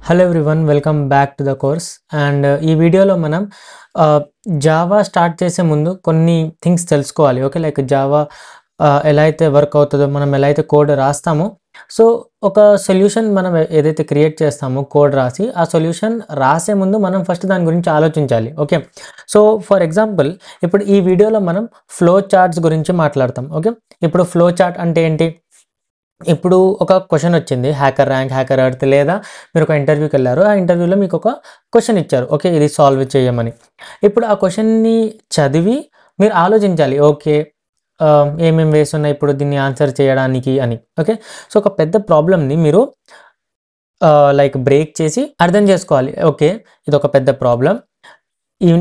Hello everyone, welcome back to the course. And ఈ వీడియోలో మనం జావా స్టార్ట్ చేసే ముందు కొన్ని థింగ్స్ తెలుసుకోవాలి. ఓకే, లైక్ జావా ఎలా అయితే వర్క్ అవుతుందో, మనం ఎలా అయితే కోడ్ రాస్తామో, సో ఒక సొల్యూషన్ మనం ఏదైతే క్రియేట్ చేస్తామో కోడ్ రాసి, ఆ సొల్యూషన్ రాసే ముందు మనం ఫస్ట్ దాని గురించి ఆలోచించాలి. ఓకే, సో ఫర్ ఎగ్జాంపుల్ ఇప్పుడు ఈ వీడియోలో మనం ఫ్లో చార్ట్స్ గురించి మాట్లాడతాం. ఓకే, ఇప్పుడు ఫ్లో చార్ట్ అంటే ఏంటి? ఇప్పుడు ఒక క్వశ్చన్ వచ్చింది, హ్యాకర్ ర్యాంక్, హ్యాకర్ ఎర్త్, లేదా మీరు ఒక ఇంటర్వ్యూకి వెళ్ళారు, ఆ ఇంటర్వ్యూలో మీకు ఒక క్వశ్చన్ ఇచ్చారు, ఓకే ఇది సాల్వ్ చేయమని. ఇప్పుడు ఆ క్వశ్చన్ని చదివి మీరు ఆలోచించాలి, ఓకే ఏమేమి వేస్ ఉన్నాయి ఇప్పుడు దీన్ని ఆన్సర్ చేయడానికి అని. ఓకే, సో ఒక పెద్ద ప్రాబ్లమ్ని మీరు లైక్ బ్రేక్ చేసి అర్థం చేసుకోవాలి. ఓకే, ఇది ఒక పెద్ద ప్రాబ్లం,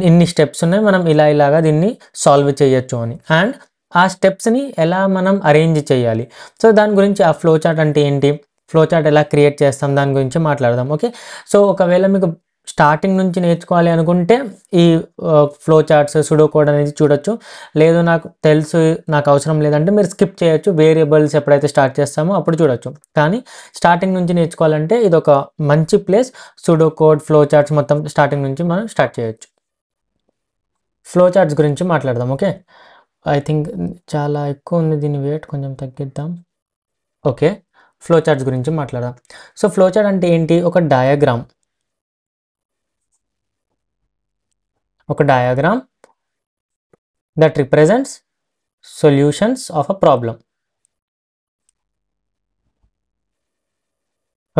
ఇన్ని స్టెప్స్ ఉన్నాయి, మనం ఇలాగా దీన్ని సాల్వ్ చేయొచ్చు అని. అండ్ ఆ స్టెప్స్ని ఎలా మనం అరేంజ్ చేయాలి, సో దాని గురించి ఆ ఫ్లో చార్ట్ అంటే ఏంటి, ఫ్లో చార్ట్ ఎలా క్రియేట్ చేస్తాం, దాని గురించి మాట్లాడదాం. ఓకే, సో ఒకవేళ మీకు స్టార్టింగ్ నుంచి నేర్చుకోవాలి అనుకుంటే ఈ ఫ్లో చార్ట్స్, సుడో కోడ్ అనేది చూడొచ్చు. లేదు నాకు తెలుసు, నాకు అవసరం లేదంటే మీరు స్కిప్ చేయొచ్చు, వేరియబుల్స్ ఎప్పుడైతే స్టార్ట్ చేస్తామో అప్పుడు చూడొచ్చు. కానీ స్టార్టింగ్ నుంచి నేర్చుకోవాలంటే ఇది ఒక మంచి place. Sudo code, flow charts మొత్తం స్టార్టింగ్ నుంచి మనం స్టార్ట్ చేయొచ్చు. ఫ్లో చార్ట్స్ గురించి మాట్లాడదాం. ఓకే, ఐ థింక్ చాలా ఎక్కువ ఉంది, దీని వెయిట్ కొంచెం తగ్గిద్దాం. ఓకే, ఫ్లో చార్ట్స్ గురించి మాట్లాడదాం. సో ఫ్లో చార్ట్ అంటే ఏంటి? ఒక diagram that represents solutions of a problem.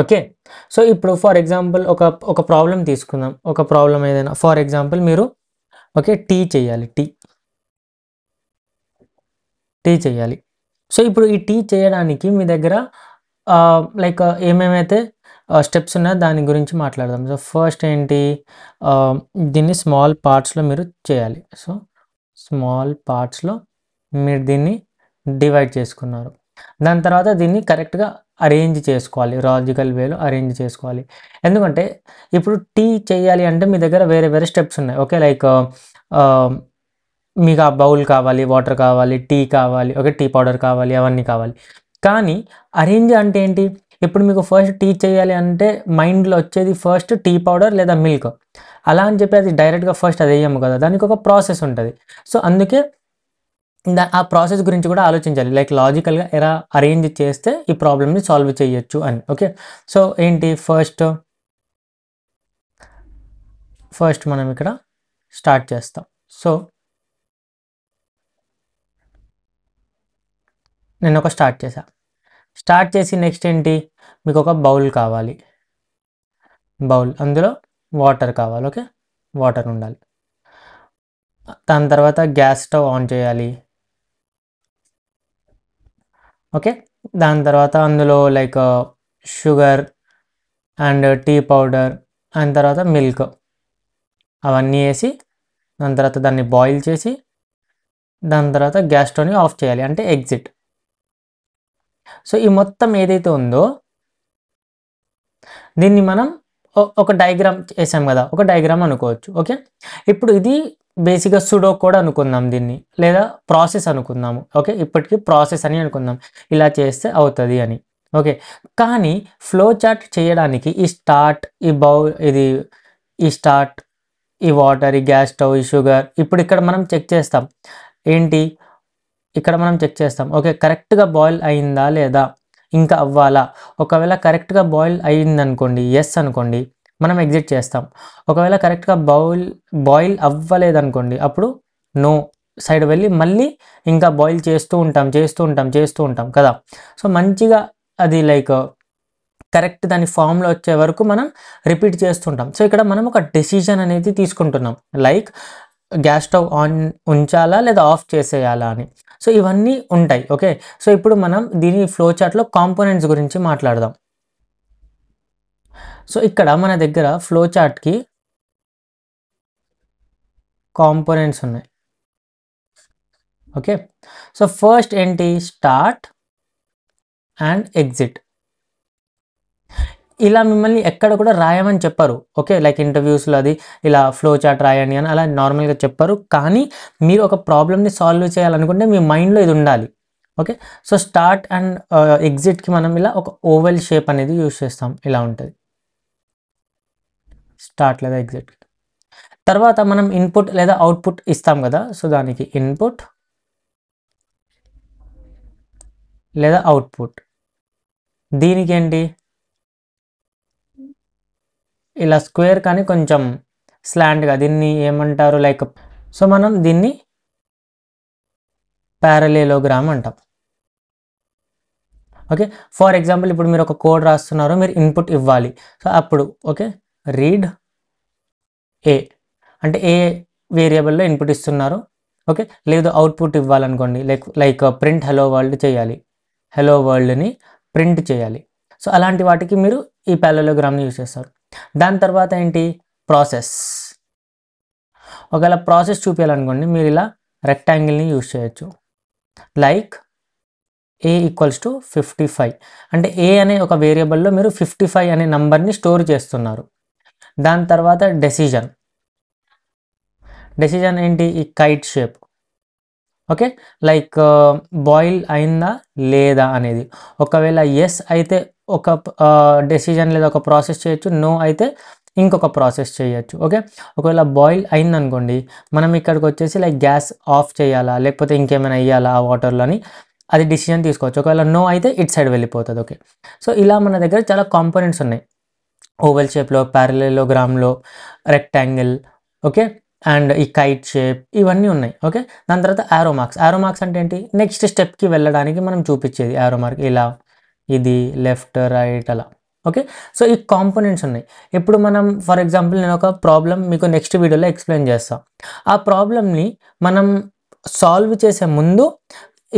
Okay, so ఇప్పుడు ఫర్ ఎగ్జాంపుల్ ఒక ప్రాబ్లం తీసుకుందాం. ఒక ప్రాబ్లం ఏదైనా, ఫర్ ఎగ్జాంపుల్ మీరు ఓకే టీ చేయాలి. సో ఇప్పుడు ఈ టీ చేయడానికి మీ దగ్గర లైక్ ఏమేమైతే స్టెప్స్ ఉన్నాయో దాని గురించి మాట్లాడదాం. సో ఫస్ట్ ఏంటి, దీన్ని స్మాల్ పార్ట్స్లో మీరు చేయాలి. సో స్మాల్ పార్ట్స్లో మీరు దీన్ని డివైడ్ చేసుకున్నారు. దాని తర్వాత దీన్ని కరెక్ట్గా అరేంజ్ చేసుకోవాలి, లాజికల్ వేలో అరేంజ్ చేసుకోవాలి. ఎందుకంటే ఇప్పుడు టీ చేయాలి అంటే మీ దగ్గర వేరే వేరే స్టెప్స్ ఉన్నాయి. ఓకే, లైక్ మీకు ఆ బౌల్ కావాలి, వాటర్ కావాలి, టీ కావాలి, ఓకే టీ పౌడర్ కావాలి, అవన్నీ కావాలి. కానీ అరేంజ్ అంటే ఏంటి? ఇప్పుడు మీకు ఫస్ట్ టీ చేయాలి అంటే మైండ్లో వచ్చేది ఫస్ట్ టీ పౌడర్ లేదా మిల్క్. అలా అని చెప్పి అది డైరెక్ట్గా ఫస్ట్ అది వేయము కదా, దానికి ఒక ప్రాసెస్ ఉంటుంది. సో అందుకే ఆ ప్రాసెస్ గురించి కూడా ఆలోచించాలి, లైక్ లాజికల్గా ఎలా అరేంజ్ చేస్తే ఈ ప్రాబ్లమ్ని సాల్వ్ చేయొచ్చు అని. ఓకే, సో ఏంటి ఫస్ట్ మనం ఇక్కడ స్టార్ట్ చేస్తాం. సో నేను ఒక స్టార్ట్ చేసి నెక్స్ట్ ఏంటి, మీకు ఒక బౌల్ కావాలి, అందులో వాటర్ కావాలి. ఓకే, వాటర్ ఉండాలి. దాని తర్వాత గ్యాస్ స్టవ్ ఆన్ చేయాలి. ఓకే, దాని తర్వాత అందులో like sugar and tea powder and తర్వాత మిల్క్ అవన్నీ వేసి, దాని తర్వాత దాన్ని బాయిల్ చేసి, దాని తర్వాత గ్యాస్ స్టవ్ని ఆఫ్ చేయాలి, అంటే ఎగ్జిట్. సో ఈ మొత్తం ఏదైతే ఉందో దీన్ని మనం ఒక డయాగ్రామ్ వేసాం కదా, ఒక డయాగ్రామ్ అనుకోవచ్చు. ఓకే, ఇప్పుడు ఇది బేసిక్గా సుడో కోడ్ అనుకుందాం దీన్ని, లేదా ప్రాసెస్ అనుకుందాము. ఓకే, ఇప్పటికీ ప్రాసెస్ అని అనుకుందాం, ఇలా చేస్తే అవుతుంది అని. ఓకే, కానీ ఫ్లో చార్ట్ చేయడానికి ఈ స్టార్ట్, ఈ స్టార్ట్, ఈ వాటర్, ఈ గ్యాస్ స్టవ్, ఈ షుగర్, ఇప్పుడు ఇక్కడ మనం చెక్ చేస్తాం ఏంటి, ఇక్కడ మనం చెక్ చేస్తాం ఓకే కరెక్ట్గా బాయిల్ అయిందా లేదా, ఇంకా అవ్వాలా. ఒకవేళ కరెక్ట్గా బాయిల్ అయ్యిందనుకోండి, ఎస్ అనుకోండి, మనం ఎగ్జిట్ చేస్తాం. ఒకవేళ కరెక్ట్గా బాయిల్ అవ్వలేదనుకోండి, అప్పుడు నో సైడ్ వెళ్ళి మళ్ళీ ఇంకా బాయిల్ చేస్తూ ఉంటాం కదా. సో మంచిగా అది లైక్ కరెక్ట్ దాని ఫామ్లో వచ్చే వరకు మనం రిపీట్ చేస్తుంటాం. సో ఇక్కడ మనం ఒక డెసిషన్ అనేది తీసుకుంటున్నాం, లైక్ గ్యాస్ స్టవ్ ఆన్ ఉంచాలా లేదా ఆఫ్ చేసేయాలా అని. సో ఇవన్నీ ఉంటాయి. ఓకే, సో ఇప్పుడు మనం దీని ఫ్లో చార్ట్లో కాంపోనెంట్స్ గురించి మాట్లాడదాం. సో ఇక్కడ మన దగ్గర ఫ్లో చార్ట్కి కాంపోనెంట్స్ ఉన్నాయి. ఓకే, సో ఫస్ట్ ఏంటి, స్టార్ట్ అండ్ ఎగ్జిట్. ఇలా మిమ్మల్ని ఎక్కడ కూడా రాయమని చెప్పారు. ఓకే, లైక్ ఇంటర్వ్యూస్లో అది ఇలా ఫ్లో చార్ట్ రాయండి అని అలా నార్మల్గా చెప్పారు. కానీ మీరు ఒక ప్రాబ్లమ్ని సాల్వ్ చేయాలనుకుంటే మీ మైండ్లో ఇది ఉండాలి. ఓకే, సో స్టార్ట్ అండ్ ఎగ్జిట్కి మనం ఇలా ఒక ఓవెల్ షేప్ అనేది యూజ్ చేస్తాం, ఇలా ఉంటుంది. స్టార్ట్ లేదా ఎగ్జిట్. తర్వాత మనం ఇన్పుట్ లేదా అవుట్పుట్ ఇస్తాం కదా, సో దానికి ఇన్పుట్ లేదా అవుట్పుట్. దీనికి ఏంటి ఇలా స్క్వేర్ కానీ కొంచెం స్లాంట్గా, దీన్ని ఏమంటారు లైక్, సో మనం దీన్ని ప్యారలేలోగ్రామ్ అంటాం. ఓకే, ఫర్ ఎగ్జాంపుల్ ఇప్పుడు మీరు ఒక కోడ్ రాస్తున్నారు, మీరు ఇన్పుట్ ఇవ్వాలి. సో అప్పుడు ఓకే, రీడ్ ఏ అంటే ఏ వేరియబుల్లో ఇన్పుట్ ఇస్తున్నారు. ఓకే, లేదు అవుట్పుట్ ఇవ్వాలనుకోండి, లైక్ ప్రింట్ హలో వరల్డ్ చేయాలి, హలో వరల్డ్ని ప్రింట్ చేయాలి. సో అలాంటి వాటికి మీరు ఈ ప్యారలోగ్రామ్ని యూజ్ చేస్తారు. దాని తర్వాత ఏంటి ప్రాసెస్. ఒకవేళ ప్రాసెస్ చూపించాలనుకోండి, మీరు ఇలా రెక్టాంగిల్ని యూజ్ చేయొచ్చు. లైక్ ఏ ఈక్వల్స్ టు 55 అంటే ఏ అనే ఒక వేరియబుల్లో మీరు 55 అనే నంబర్ని స్టోర్ చేస్తున్నారు. దాని తర్వాత డెసిజన్. డెసిజన్ ఏంటి ఈ kite shape. Okay, like boil అయిందా లేదా అనేది. ఒకవేళ ఎస్ అయితే ఒక డెసిజన్ లేదా ఒక ప్రాసెస్ చేయొచ్చు, నో అయితే ఇంకొక ప్రాసెస్ చేయొచ్చు. ఓకే, ఒకవేళ బాయిల్ అయిందనుకోండి, మనం ఇక్కడికి వచ్చేసి లైక్ గ్యాస్ ఆఫ్ చేయాలా లేకపోతే ఇంకేమైనా వేయాలా ఆ వాటర్లో అని అది డిసిజన్ తీసుకోవచ్చు. ఒకవేళ నో అయితే ఇట్ సైడ్ వెళ్ళిపోతుంది. ఓకే, సో ఇలా మన దగ్గర చాలా కాంపోనెంట్స్ ఉన్నాయి, ఓవెల్ షేప్లో, ప్యారలెలోగ్రామ్లో, రెక్టాంగిల్, ఓకే, అండ్ ఈ కైట్ షేప్, ఇవన్నీ ఉన్నాయి. ఓకే, దాని తర్వాత యారో మార్క్స్. యారో మార్క్స్ అంటే ఏంటి, నెక్స్ట్ స్టెప్కి వెళ్ళడానికి మనం చూపించేది యారో మార్క్, ఇలా ఇది లెఫ్ట్ రైట్ అలా. ఓకే, సో ఈ కాంపోనెంట్స్ ఉన్నాయి. ఇప్పుడు మనం ఫర్ ఎగ్జాంపుల్ నేను ఒక ప్రాబ్లం మీకు నెక్స్ట్ వీడియోలో ఎక్స్ప్లెయిన్ చేస్తాను. ఆ ప్రాబ్లమ్ని మనం సాల్వ్ చేసే ముందు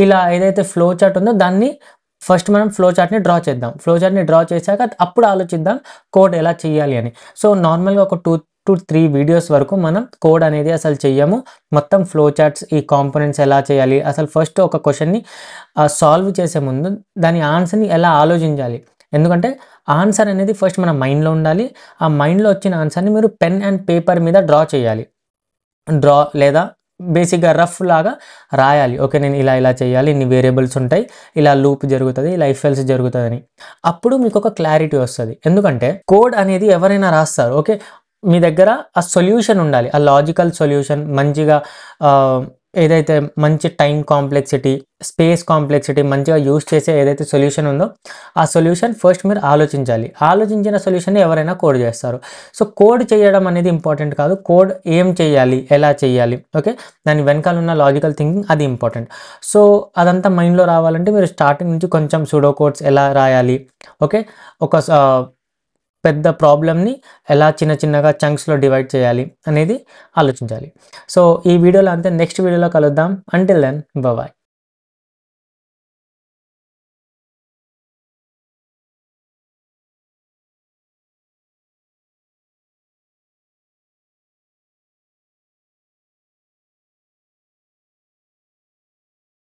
ఇలా ఏదైతే ఫ్లో చార్ట్ ఉందో దాన్ని ఫస్ట్ మనం ఫ్లో చార్ట్ని డ్రా చేద్దాం. ఫ్లో చార్ట్ని డ్రా చేశాక అప్పుడు ఆలోచిద్దాం కోడ్ ఎలా చేయాలి అని. సో నార్మల్గా ఒక 2 to 3 వీడియోస్ వరకు మనం కోడ్ అనేది అసలు చెయ్యము. మొత్తం ఫ్లో చార్ట్స్, ఈ కాంపోనెంట్స్ ఎలా చేయాలి, అసలు ఫస్ట్ ఒక క్వశ్చన్ని సాల్వ్ చేసే ముందు దాని ఆన్సర్ని ఎలా ఆలోచించాలి. ఎందుకంటే ఆన్సర్ అనేది ఫస్ట్ మన మైండ్లో ఉండాలి. ఆ మైండ్లో వచ్చిన ఆన్సర్ని మీరు పెన్ అండ్ పేపర్ మీద డ్రా చేయాలి. డ్రా లేదా బేసిక్గా రఫ్ లాగా రాయాలి. ఓకే, నేను ఇలా ఇలా చేయాలి, ఇన్ని వేరియబుల్స్ ఉంటాయి, ఇలా లూప్ జరుగుతుంది, ఇలా ఇఫ్ ఎల్స్ జరుగుతుంది అని. అప్పుడు మీకు ఒక క్లారిటీ వస్తుంది. ఎందుకంటే కోడ్ అనేది ఎవరైనా రాస్తారు. ఓకే, మీ దగ్గర ఆ సొల్యూషన్ ఉండాలి, ఆ లాజికల్ సొల్యూషన్ మంచిగా, ఏదైతే మంచి టైం కాంప్లెక్సిటీ, స్పేస్ కాంప్లెక్సిటీ మంచిగా యూజ్ చేసే ఏదైతే సొల్యూషన్ ఉందో ఆ సొల్యూషన్ ఫస్ట్ మీరు ఆలోచించాలి. ఆలోచించిన సొల్యూషన్ని ఎవరైనా కోడ్ చేస్తారు. సో కోడ్ చేయడం అనేది ఇంపార్టెంట్ కాదు, కోడ్ ఏం చేయాలి, ఎలా చేయాలి, ఓకే, దాని వెనకాల ఉన్న లాజికల్ థింకింగ్ అది ఇంపార్టెంట్. సో అదంతా మైండ్లో రావాలంటే మీరు స్టార్టింగ్ నుంచి కొంచెం సూడో కోడ్స్ ఎలా రాయాలి, ఓకే, ఒక పెద్ద ప్రాబ్లమ్ని ఎలా చిన్న చిన్నగా చంక్స్లో డివైడ్ చేయాలి అనేది ఆలోచించాలి. సో ఈ వీడియోలో అంతే, నెక్స్ట్ వీడియోలో కలుద్దాం. Until then bye.